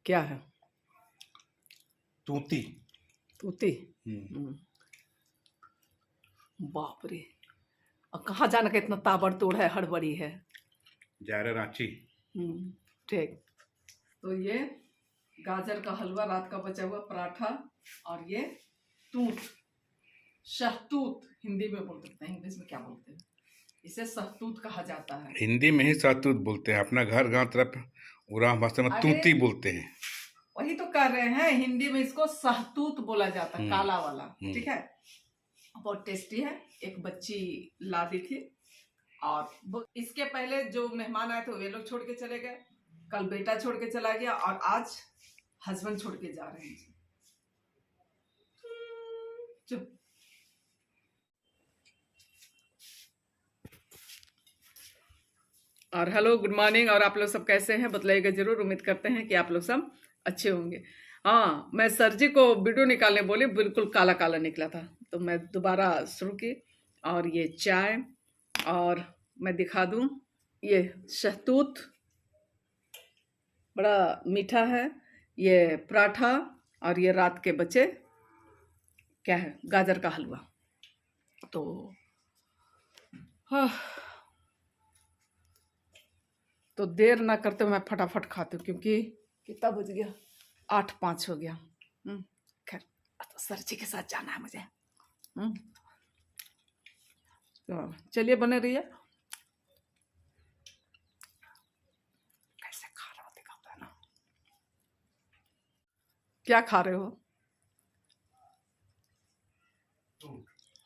क्या है? तूती। तूती? बाप रे, और कहाँ जाने का इतना ताबड़तोड़ है, हड़बड़ी है? जा रहे रांची। ठीक। तो ये गाजर का हलवा, रात का बचा हुआ पराठा, और ये तूत, शहतूत हिंदी में बोल सकते हैं, इंग्लिश में क्या बोलते हैं? इसे शहतूत कहा जाता है। हिंदी में ही शहतूत बोलते हैं, अपना घर गांव तरफ उरा भाषा में तूती बोलते हैं। वही तो कर रहे हैं, हिंदी में इसको शहतूत बोला जाता है, काला वाला। ठीक है, बहुत टेस्टी है। एक बच्ची ला दी थी, और इसके पहले जो मेहमान आए थे वे लोग छोड़ के चले गए, कल बेटा छोड़ के चला गया, और आज हस्बैंड छोड़ के जा रहे हैं। चुप। और हेलो, गुड मॉर्निंग। और आप लोग सब कैसे हैं बताइएगा जरूर। उम्मीद करते हैं कि आप लोग सब अच्छे होंगे। हाँ, मैं सर जी को वीडियो निकालने बोली, बिल्कुल काला काला निकला था, तो मैं दोबारा शुरू की। और ये चाय, और मैं दिखा दूं, ये शहतूत बड़ा मीठा है, ये पराठा, और ये रात के बचे क्या है, गाजर का हलवा। तो हाँ, तो देर ना करते मैं फटाफट खाती हूँ, क्योंकि कितना बज गया, 8:05 हो गया। खैर, तो सर जी के साथ जाना है मुझे। तो चलिए, बने रहिए। कैसे खा रहे हो दिखाता है ना। क्या खा रहे हो?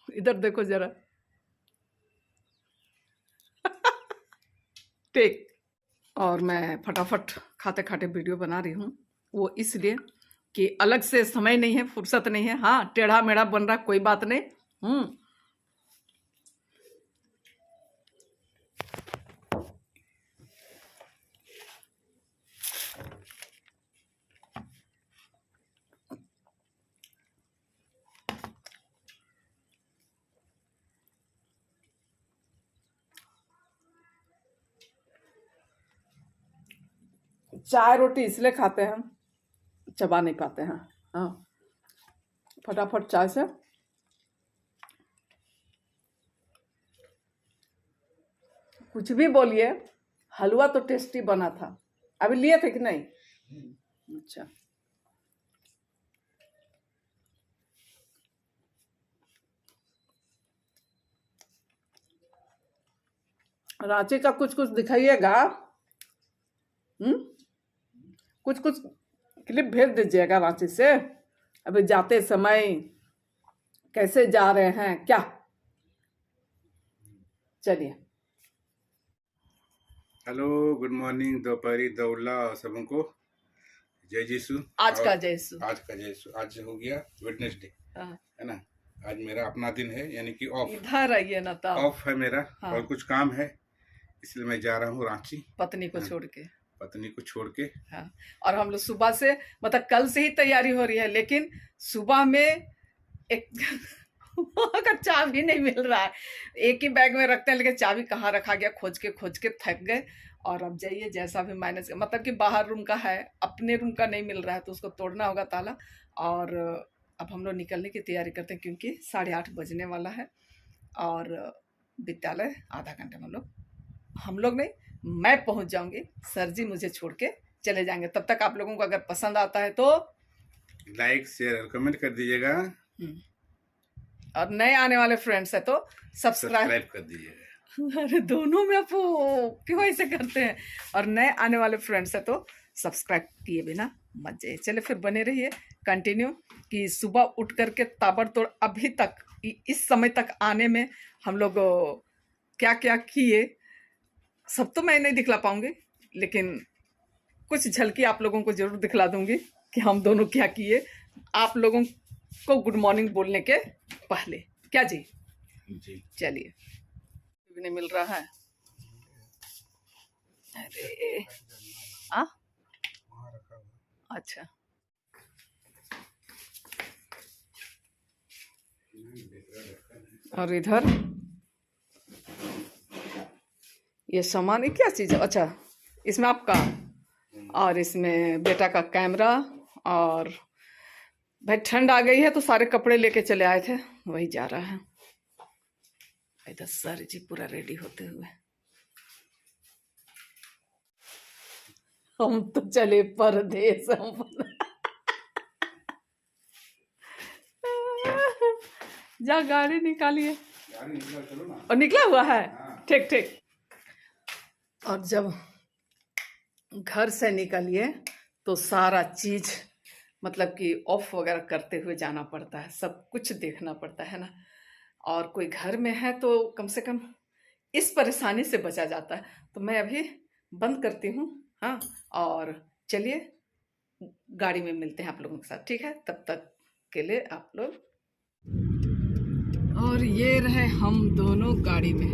इधर देखो जरा। ठीक। और मैं फटाफट खाते खाते वीडियो बना रही हूँ, वो इसलिए कि अलग से समय नहीं है, फुर्सत नहीं है। हाँ, टेढ़ा मेढ़ा बन रहा, कोई बात नहीं। 4 रोटी इसलिए खाते हैं, चबा नहीं पाते हैं। हाँ, फटाफट चाय से। कुछ भी बोलिए, हलवा तो टेस्टी बना था। अभी लिए थे कि नहीं? अच्छा, रांची का कुछ कुछ दिखाइएगा। कुछ कुछ क्लिप भेज दीजिएगा रांची से, अभी जाते समय कैसे जा रहे हैं क्या। चलिए। हेलो, गुड मॉर्निंग, दोपहरी दौला सबको जय जीसु। आज का जय यीशु। आज का जय यीशु। आज हो गया वेडनेसडे, है ना। आज मेरा अपना दिन है, यानी कि ऑफ। इधर आइए ना, तब ऑफ है मेरा। हाँ। और कुछ काम है, इसलिए मैं जा रहा हूँ रांची, पत्नी को छोड़ के। पत्नी को छोड़ के। हाँ, और हम लोग सुबह से, मतलब कल से ही तैयारी हो रही है, लेकिन सुबह में एक वहाँ का चाबी नहीं मिल रहा है। एक ही बैग में रखते हैं, लेकिन चाबी कहाँ रखा गया, खोज के थक गए। और अब जाइए, जैसा भी माइनस, मतलब कि बाहर रूम का है, अपने रूम का नहीं मिल रहा है, तो उसको तोड़ना होगा ताला। और अब हम लोग निकलने की तैयारी करते हैं, क्योंकि 8:30 बजने वाला है, और विद्यालय आधा घंटे में हम लोग नहीं, मैं पहुंच जाऊंगी। सर जी मुझे छोड़ के चले जाएंगे। तब तक आप लोगों को अगर पसंद आता है तो लाइक, शेयर और कमेंट कर दीजिएगा, और नए आने वाले फ्रेंड्स है तो सब्सक्राइब कर दीजिएगा। अरे दोनों में आप क्यों ऐसे करते हैं? और नए आने वाले फ्रेंड्स है तो सब्सक्राइब किए बिना मत जाइए। चलिए, फिर बने रहिए कंटिन्यू, कि सुबह उठ करके ताबड़तोड़ अभी तक, इस समय तक आने में हम लोग क्या क्या किए, सब तो मैं नहीं दिखला पाऊंगी, लेकिन कुछ झलकी आप लोगों को जरूर दिखला दूंगी कि हम दोनों क्या किए, आप लोगों को गुड मॉर्निंग बोलने के पहले। क्या जी? चलिए, नहीं मिल रहा है। अरे अच्छा, और इधर ये सामान, क्या चीज है? अच्छा, इसमें आपका और इसमें बेटा का कैमरा। और भाई ठंड आ गई है तो सारे कपड़े लेके चले आए थे, वही जा रहा है। इधर सर जी पूरा रेडी होते हुए, हम तो चले परदेस। जा गाड़ी निकालिए। और निकला हुआ है, ठीक ठीक। और जब घर से निकलिए तो सारा चीज मतलब कि ऑफ वगैरह करते हुए जाना पड़ता है, सब कुछ देखना पड़ता है ना। और कोई घर में है तो कम से कम इस परेशानी से बचा जाता है। तो मैं अभी बंद करती हूँ, हाँ। और चलिए गाड़ी में मिलते हैं आप लोगों के साथ, ठीक है? तब तक के लिए आप लोग। और ये रहे हम दोनों गाड़ी में।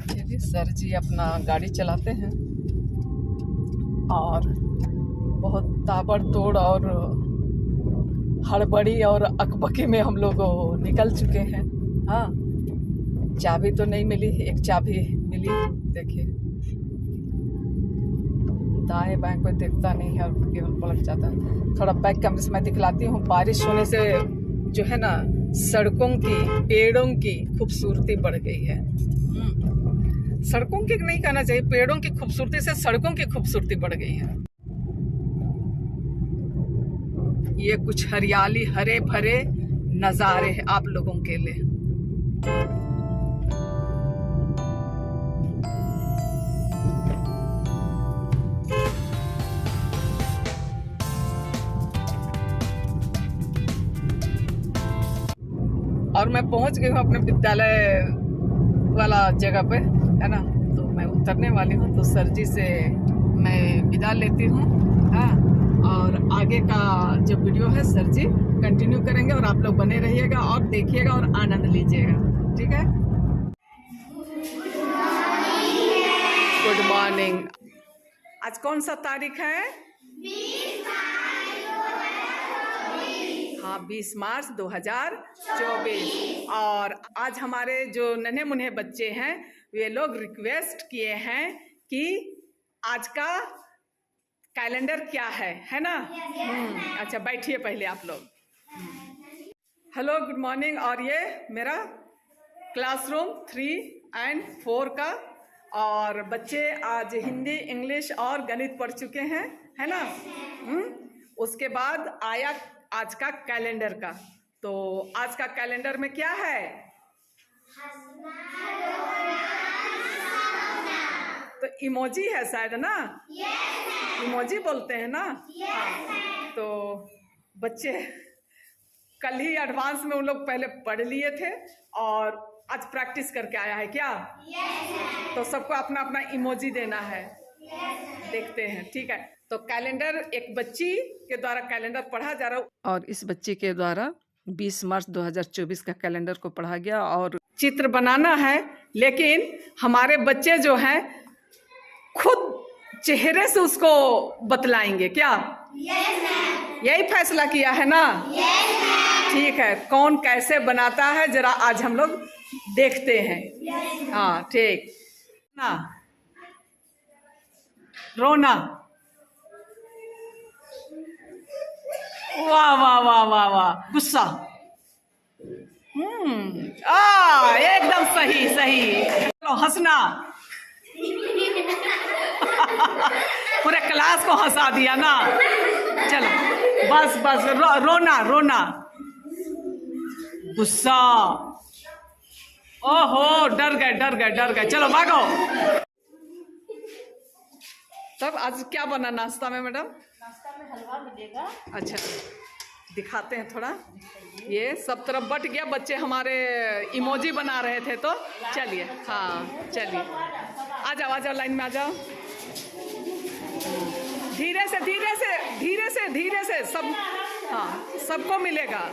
चलिए सर जी अपना गाड़ी चलाते हैं और बहुत ताबड़तोड़ और हड़बड़ी और अकबकी में हम लोग निकल चुके हैं। हाँ, चाबी तो नहीं मिली, एक चाबी मिली, देखिए दाएं बाएं कोई दिखता नहीं है और केवल पलट जाता है। थोड़ा बैक कैमरे से मैं दिखलाती हूँ। बारिश होने से जो है ना सड़कों की, पेड़ों की खूबसूरती बढ़ गई है। सड़कों की नहीं कहना चाहिए, पेड़ों की खूबसूरती से सड़कों की खूबसूरती बढ़ गई है। ये कुछ हरियाली, हरे भरे नजारे हैं आप लोगों के लिए। और मैं पहुंच गई हूँ अपने विद्यालय वाला जगह पे, है ना। तो मैं उतरने वाली हूँ, तो सर जी से मैं विदा लेती हूँ, हाँ। और आगे का जो वीडियो है सर जी कंटिन्यू करेंगे और आप लोग बने रहिएगा और देखिएगा और आनंद लीजिएगा, ठीक है? Good morning. आज कौन सा तारीख है? 20 मार्च 2024। और आज हमारे जो नन्हे मुन्ने बच्चे हैं वे लोग रिक्वेस्ट किए हैं कि आज का कैलेंडर क्या है ना? अच्छा बैठिए पहले आप लोग। Hello, good morning. और ये मेरा क्लासरूम 3 और 4 का, और बच्चे आज हिंदी, इंग्लिश और गणित पढ़ चुके हैं, है ना। उसके बाद आया आज का कैलेंडर का। तो आज का कैलेंडर में क्या है? तो इमोजी है शायद ना? इमोजी बोलते हैं ना? हाँ। तो बच्चे कल ही एडवांस में उन लोग पहले पढ़ लिए थे और आज प्रैक्टिस करके आया है क्या? तो सबको अपना अपना इमोजी देना है। देखते हैं, ठीक है? तो कैलेंडर एक बच्ची के द्वारा कैलेंडर पढ़ा जा रहा है और इस बच्ची के द्वारा 20 मार्च 2024 का कैलेंडर को पढ़ा गया। और चित्र बनाना है, लेकिन हमारे बच्चे जो हैं खुद चेहरे से उसको बतलाएंगे क्या? यही फैसला किया है ना? ठीक है, कौन कैसे बनाता है जरा आज हम लोग देखते हैं। हाँ ठीक ना। रोना, वाह वाह वाह वाह वाह। गुस्सा, एकदम सही सही। चलो हंसना, पूरे क्लास को हंसा दिया ना। चलो बस बस। रोना रोना, गुस्सा, ओहो डर गए डर गए डर गए। चलो भागो। तब आज क्या बना नाश्ता में मैडम? नाश्ता में हलवा मिलेगा। अच्छा दिखाते हैं थोड़ा। ये सब तरफ बट गया, बच्चे हमारे इमोजी बना रहे थे। तो चलिए, हाँ चलिए, आ जाओ लाइन में आ जाओ। धीरे से धीरे से धीरे से धीरे से सब, हाँ सबको मिलेगा।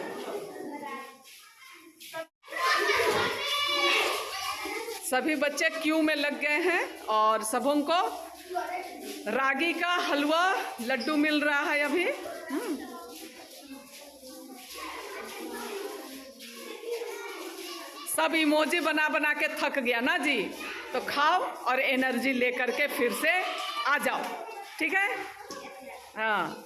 सभी बच्चे क्यू में लग गए हैं और सबों को रागी का हलवा लड्डू मिल रहा है अभी। सब इमोजी बना बना के थक गया ना जी, तो खाओ और एनर्जी लेकर के फिर से आ जाओ, ठीक है। हाँ,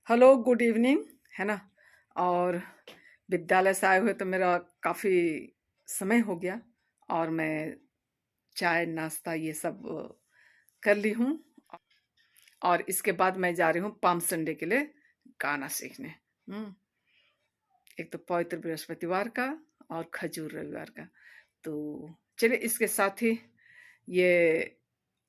हेलो, गुड इवनिंग, है ना। और विद्यालय से आए हुए तो मेरा काफ़ी समय हो गया और मैं चाय नाश्ता ये सब कर ली हूँ। और इसके बाद मैं जा रही हूँ पाम संडे के लिए गाना सीखने। एक तो पवित्र बृहस्पतिवार का और खजूर रविवार का। तो चलिए इसके साथ ही ये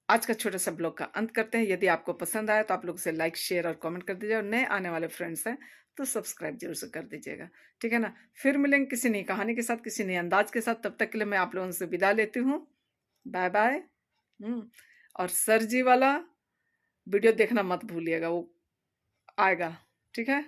आज का छोटा सा ब्लॉग का अंत करते हैं। यदि आपको पसंद आया तो आप लोग इसे लाइक, शेयर और कमेंट कर दीजिए, और नए आने वाले फ्रेंड्स हैं तो सब्सक्राइब जरूर से कर दीजिएगा, ठीक है ना। फिर मिलेंगे किसी नई कहानी के साथ, किसी नए अंदाज के साथ। तब तक के लिए मैं आप लोगों से विदा लेती हूँ। Bye bye. और सर जी वाला वीडियो देखना मत भूलिएगा, वो आएगा, ठीक है।